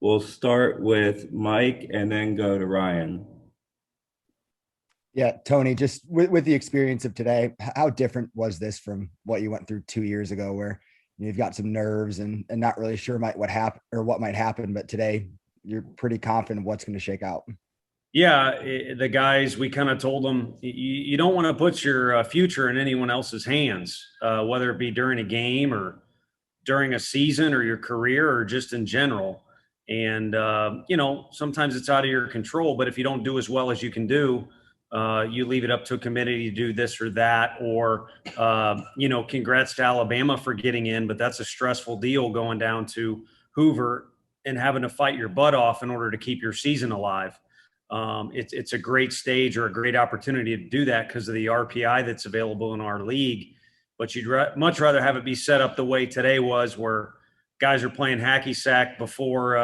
We'll start with Mike and then go to Ryan. Yeah, Tony, just with the experience of today, how different was this from what you went through 2 years ago, where you've got some nerves and not really sure what happen or what might happen, but today you're pretty confident of what's going to shake out. Yeah, the guys, we kind of told them you don't want to put your future in anyone else's hands, whether it be during a game or during a season or your career or just in general. And, sometimes it's out of your control, but if you don't do as well as you can do, you leave it up to a committee to do this or that, or, congrats to Alabama for getting in, but that's a stressful deal going down to Hoover and having to fight your butt off in order to keep your season alive. It's a great stage or a great opportunity to do that because of the RPI that's available in our league. But you'd much rather have it be set up the way today was, where guys are playing hacky sack before,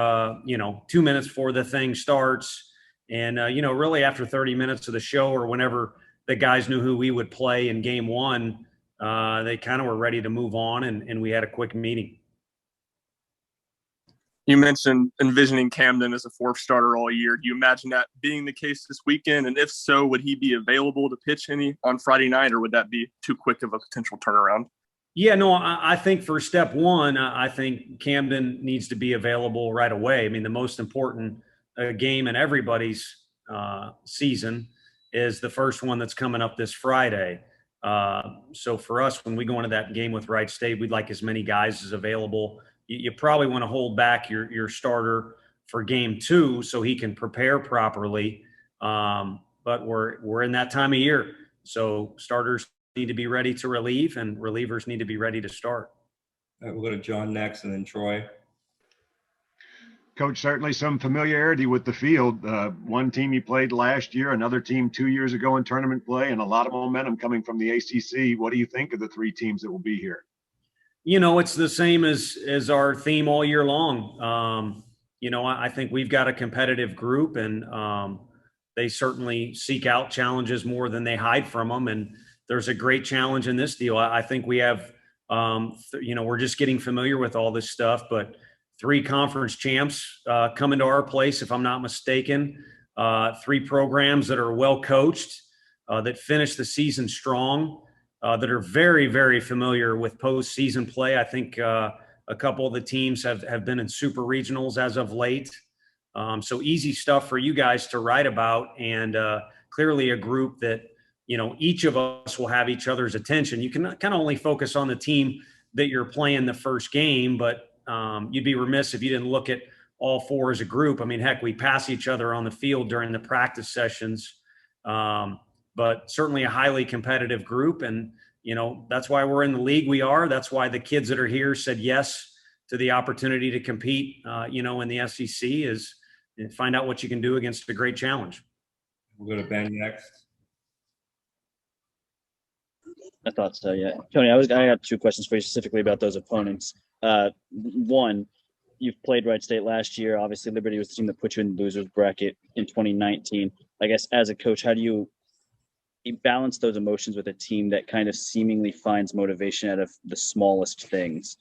2 minutes before the thing starts. And, really after 30 minutes of the show or whenever the guys knew who we would play in game one, they kind of were ready to move on, and we had a quick meeting. You mentioned envisioning Camden as a fourth starter all year. Do you imagine that being the case this weekend? And if so, would he be available to pitch any on Friday night, or would that be too quick of a potential turnaround? Yeah, no, I think for step one, I think Camden needs to be available right away. I mean, the most important game in everybody's season is the first one that's coming up this Friday. So for us, when we go into that game with Wright State, we'd like as many guys as available. You probably want to hold back your starter for game two so he can prepare properly. But we're in that time of year. So starters need to be ready to relieve, and relievers need to be ready to start. All right, we'll go to John next and then Troy. Coach, certainly some familiarity with the field. One team you played last year, another team 2 years ago in tournament play, and a lot of momentum coming from the ACC. What do you think of the three teams that will be here? It's the same as our theme all year long. I think we've got a competitive group, and they certainly seek out challenges more than they hide from them. And there's a great challenge in this deal. I think we have, we're just getting familiar with all this stuff, but 3 conference champs coming to our place, if I'm not mistaken. 3 programs that are well coached, that finish the season strong. That are very, very familiar with postseason play. I think a couple of the teams have been in super regionals as of late. So easy stuff for you guys to write about, and clearly a group that, each of us will have each other's attention. You can kind of only focus on the team that you're playing the first game, but you'd be remiss if you didn't look at all 4 as a group. I mean, heck, we pass each other on the field during the practice sessions. But certainly a highly competitive group. And, that's why we're in the league we are. That's why the kids that are here said yes to the opportunity to compete, in the SEC, is find out what you can do against a great challenge. We'll go to Ben next. I thought so, yeah. Tony, I got 2 questions for you specifically about those opponents. One, you've played Wright State last year. Obviously, Liberty was the team that put you in the losers bracket in 2019. I guess as a coach, how do you balance those emotions with a team that kind of seemingly finds motivation out of the smallest things?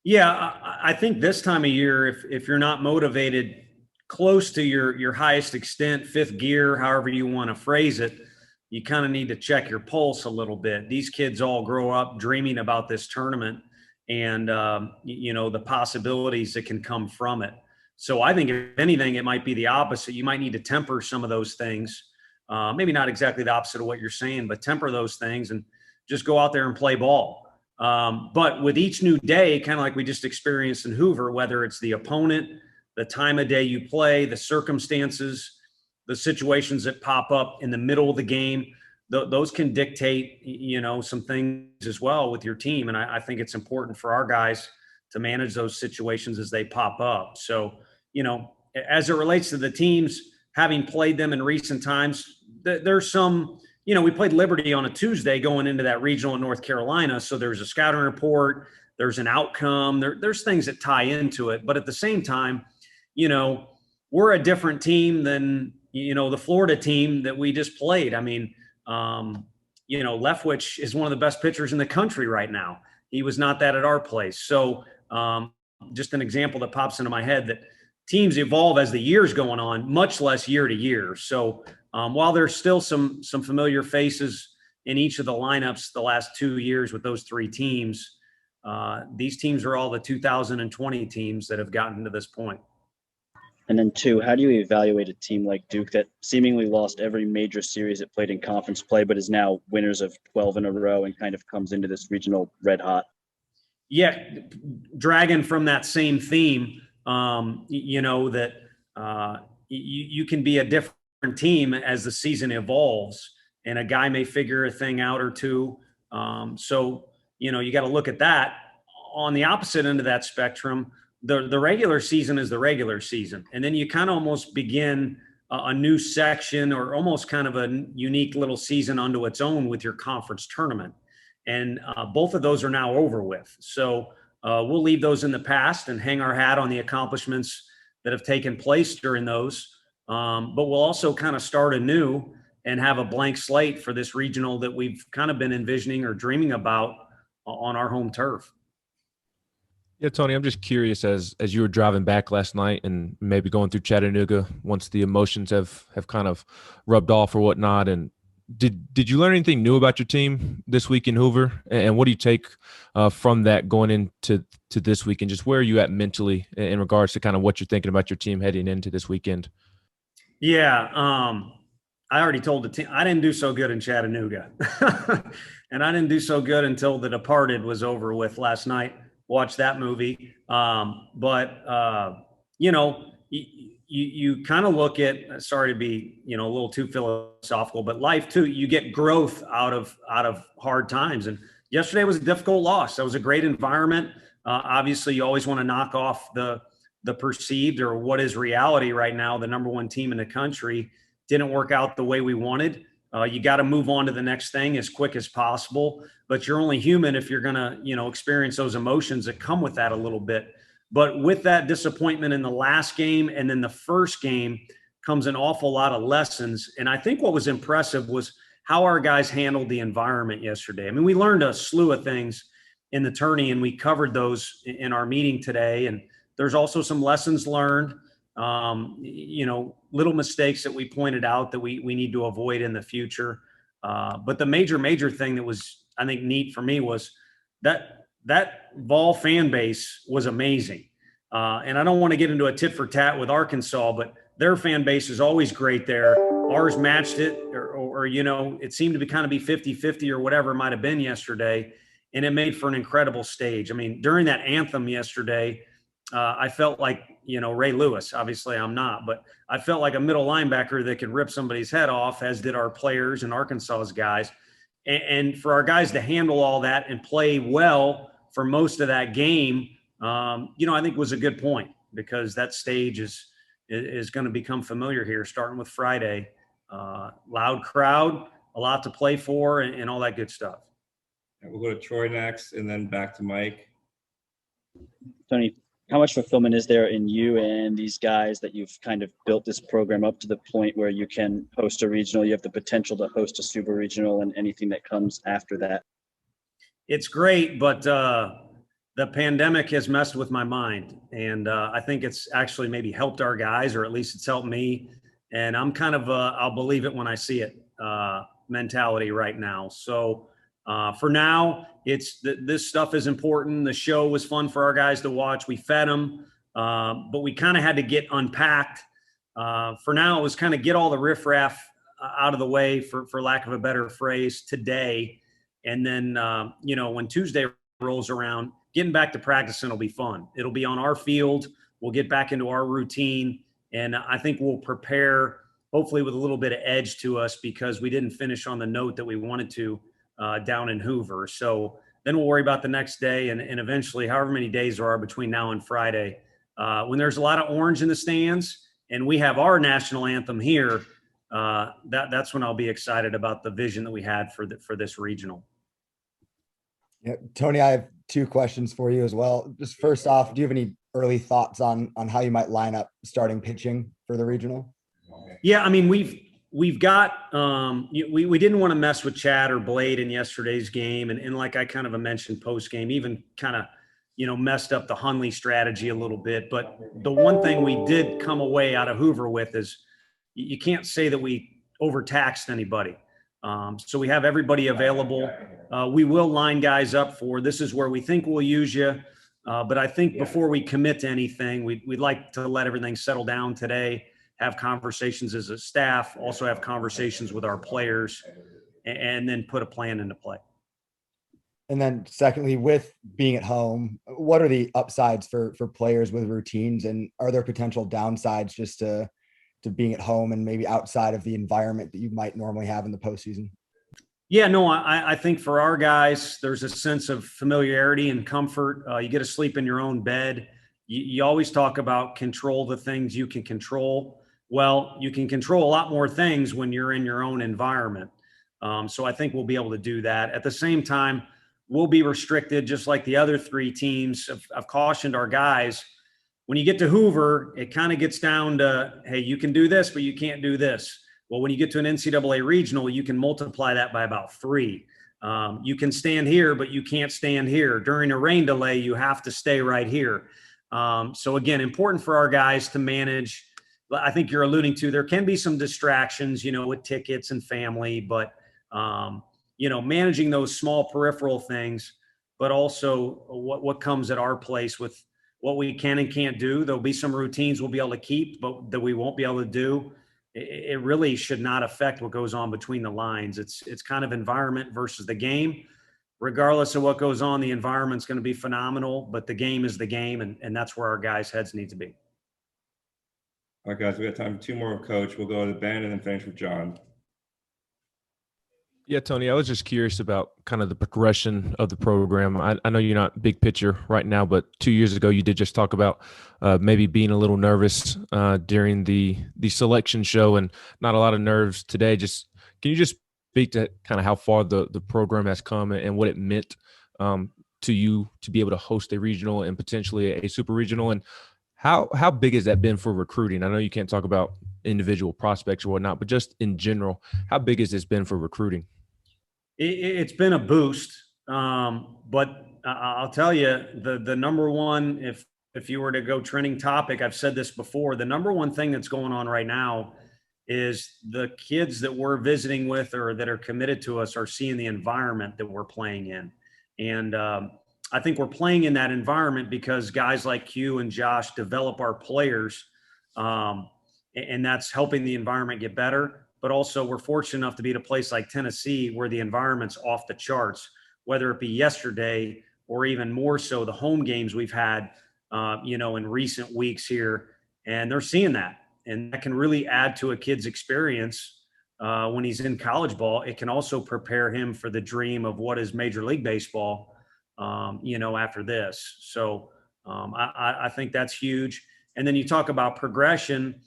Yeah, I think this time of year, if you're not motivated close to your highest extent, 5th gear, however you want to phrase it, you kind of need to check your pulse a little bit. These kids all grow up dreaming about this tournament and, the possibilities that can come from it. So I think if anything, it might be the opposite. You might need to temper some of those things. Maybe not exactly the opposite of what you're saying, but temper those things and just go out there and play ball. But with each new day, kind of like we just experienced in Hoover, whether it's the opponent, the time of day you play, the circumstances, the situations that pop up in the middle of the game, those can dictate, some things as well with your team. And I think it's important for our guys to manage those situations as they pop up. So, as it relates to the teams, having played them in recent times, there's some, we played Liberty on a Tuesday going into that regional in North Carolina. So there's a scouting report, there's an outcome, there's things that tie into it. But at the same time, we're a different team than, the Florida team that we just played. I mean, Leftwich is one of the best pitchers in the country right now. He was not that at our place. So just an example that pops into my head that teams evolve as the year's going on, much less year to year. So while there's still some familiar faces in each of the lineups the last 2 years with those 3 teams, these teams are all the 2020 teams that have gotten to this point. And then 2, how do you evaluate a team like Duke that seemingly lost every major series it played in conference play, but is now winners of 12 in a row and kind of comes into this regional red hot? Yeah, dragging from that same theme, that you can be a different team as the season evolves, and a guy may figure a thing out or two. So you got to look at that. On the opposite end of that spectrum, the regular season is the regular season, and then you kind of almost begin a new section, or almost kind of a unique little season unto its own with your conference tournament. And both of those are now over with. So we'll leave those in the past and hang our hat on the accomplishments that have taken place during those. But we'll also kind of start anew and have a blank slate for this regional that we've kind of been envisioning or dreaming about on our home turf. Yeah, Tony, I'm just curious, as you were driving back last night and maybe going through Chattanooga, once the emotions have kind of rubbed off or whatnot, and did you learn anything new about your team this week in Hoover? And what do you take from that going into this weekend? Just where are you at mentally in regards to kind of what you're thinking about your team heading into this weekend? Yeah, I already told the team I didn't do so good in Chattanooga. And I didn't do so good until The Departed was over with last night. Watched that movie. You kind of look at, sorry to be, a little too philosophical, but life too, you get growth out of hard times. And yesterday was a difficult loss. That was a great environment. Obviously you always want to knock off the perceived, or what is reality right now. The number 1 team in the country didn't work out the way we wanted. You got to move on to the next thing as quick as possible, but you're only human if you're going to, experience those emotions that come with that a little bit. But with that disappointment in the last game and then the first game comes an awful lot of lessons. And I think what was impressive was how our guys handled the environment yesterday. I mean, we learned a slew of things in the tourney, and we covered those in our meeting today. And there's also some lessons learned, little mistakes that we pointed out that we need to avoid in the future. But the major thing that was, I think, neat for me was that Vol fan base was amazing. And I don't want to get into a tit for tat with Arkansas, but their fan base is always great there. Ours matched it, or it seemed to be kind of be 50-50 or whatever it might have been yesterday. And it made for an incredible stage. I mean, during that anthem yesterday, I felt like, Ray Lewis. Obviously I'm not, but I felt like a middle linebacker that could rip somebody's head off, as did our players and Arkansas's guys. And for our guys to handle all that and play well for most of that game, I think was a good point, because that stage is going to become familiar here, starting with Friday. Loud crowd, a lot to play for, and all that good stuff. We'll go to Troy next, and then back to Mike. Tony, how much fulfillment is there in you and these guys that you've kind of built this program up to the point where you can host a regional? You have the potential to host a super regional and anything that comes after that. It's great, but the pandemic has messed with my mind. And I think it's actually maybe helped our guys, or at least it's helped me. And I'm kind of I'll believe it when I see it mentality right now. So for now, this stuff is important. The show was fun for our guys to watch. We fed them, but we kind of had to get unpacked. For now, it was kind of get all the riffraff out of the way, for lack of a better phrase, today. And then, when Tuesday rolls around, getting back to practicing will be fun. It'll be on our field. We'll get back into our routine. And I think we'll prepare, hopefully with a little bit of edge to us, because we didn't finish on the note that we wanted to down in Hoover. So then we'll worry about the next day, and eventually, however many days there are between now and Friday, when there's a lot of orange in the stands and we have our national anthem here, that's when I'll be excited about the vision that we had for this regional. Yeah, Tony, I have 2 questions for you as well. Just first off, do you have any early thoughts on how you might line up starting pitching for the regional? Yeah, I mean, we've got we didn't want to mess with Chad or Blade in yesterday's game, and like I kind of mentioned post game, even kind of messed up the Hunley strategy a little bit. But the one thing we did come away out of Hoover with is you can't say that we overtaxed anybody. So we have everybody available. We will line guys up for this is where we think we'll use you. But I think before we commit to anything, we'd like to let everything settle down today, have conversations as a staff, also have conversations with our players, and then put a plan into play. And then secondly, with being at home, what are the upsides for players with routines, and are there potential downsides just to being at home and maybe outside of the environment that you might normally have in the postseason? Yeah, no, I think for our guys, there's a sense of familiarity and comfort. You get to sleep in your own bed. You always talk about control the things you can control. Well, you can control a lot more things when you're in your own environment. So I think we'll be able to do that. At the same time, we'll be restricted just like the other three teams. I've cautioned our guys. When you get to Hoover, it kind of gets down to, hey, you can do this, but you can't do this. Well, when you get to an NCAA regional, you can multiply that by about 3. You can stand here, but you can't stand here. During a rain delay, you have to stay right here. So again, important for our guys to manage. I think you're alluding to, there can be some distractions, with tickets and family, but managing those small peripheral things, but also what comes at our place with what we can and can't do. There'll be some routines we'll be able to keep, but that we won't be able to do. It really should not affect what goes on between the lines. It's kind of environment versus the game. Regardless of what goes on, the environment's going to be phenomenal, but the game is the game, and that's where our guys' heads need to be. All right, guys, we got time for 2 more, Coach. We'll go to Ben and then finish with John. Yeah, Tony, I was just curious about kind of the progression of the program. I know you're not big picture right now, but 2 years ago you did just talk about maybe being a little nervous during the selection show, and not a lot of nerves today. Can you just speak to kind of how far the program has come and what it meant to you to be able to host a regional and potentially a super regional, and how big has that been for recruiting? I know you can't talk about individual prospects or whatnot, but just in general, how big has this been for recruiting? It's been a boost, but I'll tell you, the number one, if you were to go trending topic, I've said this before, the number one thing that's going on right now is the kids that we're visiting with or that are committed to us are seeing the environment that we're playing in. And I think we're playing in that environment because guys like Q and Josh develop our players, and that's helping the environment get better. But also we're fortunate enough to be at a place like Tennessee where the environment's off the charts, whether it be yesterday or even more so the home games we've had, in recent weeks here. And they're seeing that. And that can really add to a kid's experience when he's in college ball. It can also prepare him for the dream of what is Major League Baseball, after this. So I think that's huge. And then you talk about progression.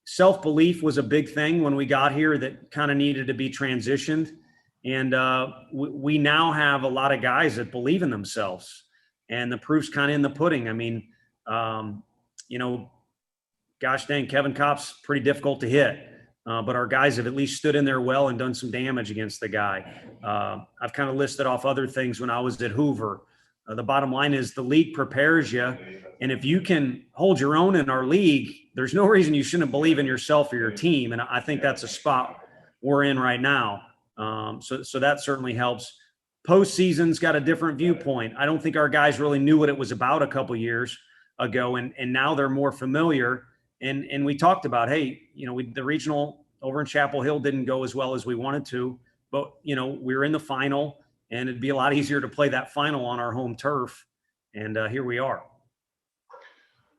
Self-belief was a big thing when we got here that kind of needed to be transitioned. And we now have a lot of guys that believe in themselves, and the proof's kind of in the pudding. I mean, gosh dang, Kevin Kopp's pretty difficult to hit, but our guys have at least stood in there well and done some damage against the guy. I've kind of listed off other things when I was at Hoover. The bottom line is the league prepares you. And if you can hold your own in our league, there's no reason you shouldn't believe in yourself or your team. And I think that's a spot we're in right now. So that certainly helps. Postseason's got a different viewpoint. I don't think our guys really knew what it was about a couple years ago. And now they're more familiar. And we talked about, hey, the regional over in Chapel Hill didn't go as well as we wanted to, but, we were in the final, and it'd be a lot easier to play that final on our home turf. And here we are.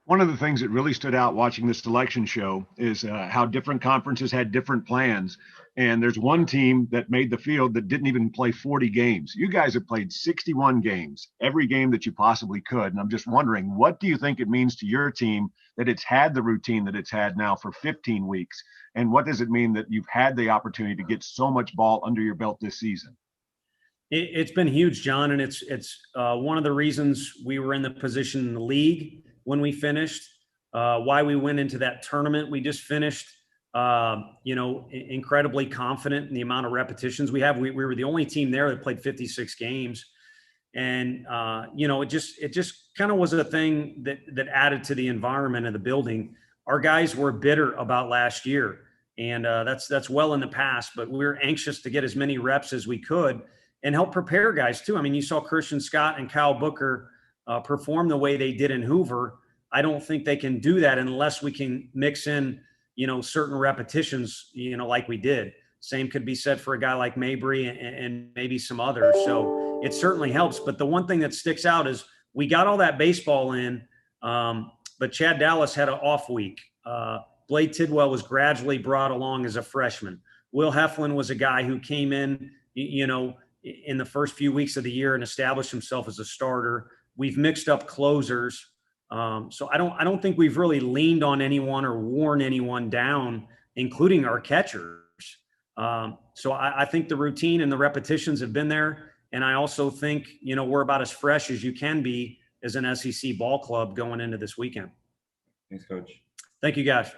One of the things that really stood out watching the selection show is how different conferences had different plans. And there's one team that made the field that didn't even play 40 games. You guys have played 61 games, every game that you possibly could. And I'm just wondering, what do you think it means to your team that it's had the routine that it's had now for 15 weeks? And what does it mean that you've had the opportunity to get so much ball under your belt this season? It's been huge, John. And it's one of the reasons we were in the position in the league when we finished, why we went into that tournament. We just finished, incredibly confident in the amount of repetitions we have. We were the only team there that played 56 games. And, it just kind of was a thing that added to the environment of the building. Our guys were bitter about last year, and that's well in the past, but we were anxious to get as many reps as we could and help prepare guys too. I mean, you saw Christian Scott and Kyle Booker perform the way they did in Hoover. I don't think they can do that unless we can mix in, certain repetitions, like we did. Same could be said for a guy like Mabry and maybe some others. So it certainly helps. But the one thing that sticks out is we got all that baseball in, but Chad Dallas had an off week. Blade Tidwell was gradually brought along as a freshman. Will Heflin was a guy who came in, in the first few weeks of the year and established himself as a starter. We've mixed up closers. So I don't think we've really leaned on anyone or worn anyone down, including our catchers. So I think the routine and the repetitions have been there. And I also think, we're about as fresh as you can be as an SEC ball club going into this weekend. Thanks, Coach. Thank you, guys.